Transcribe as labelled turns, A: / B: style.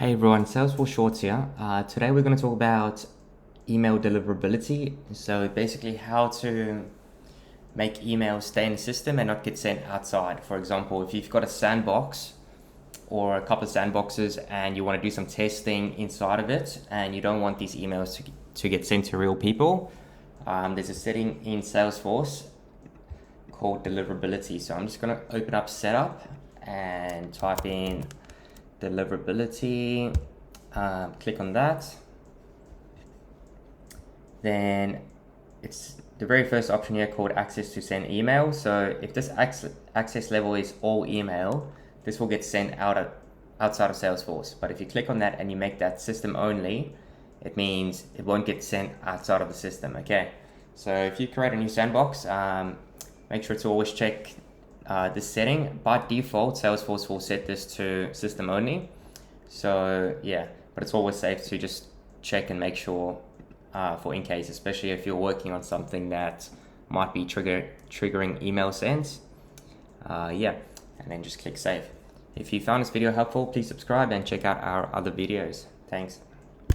A: Hey everyone, Salesforce Shorts here. Today we're going to talk about email deliverability. So basically how to make emails stay in the system and not get sent outside. For example, if you've got a sandbox or a couple of sandboxes and you want to do some testing inside of it and you don't want these emails to get sent to real people, there's a setting in Salesforce called deliverability. So I'm just going to open up setup and type in deliverability, click on that. Then it's the very first option here called access to send email. So if this access level is all email, this will get sent outside of Salesforce. But if you click on that and you make that system only, it means it won't get sent outside of the system. Okay, so if you create a new sandbox, make sure to always check this setting. By default, Salesforce will set this to system only. So yeah, but it's always safe to just check and make sure for in case, especially if you're working on something that might be triggering email sends. Yeah, and then just click save. If you found this video helpful, please subscribe and check out our other videos. Thanks.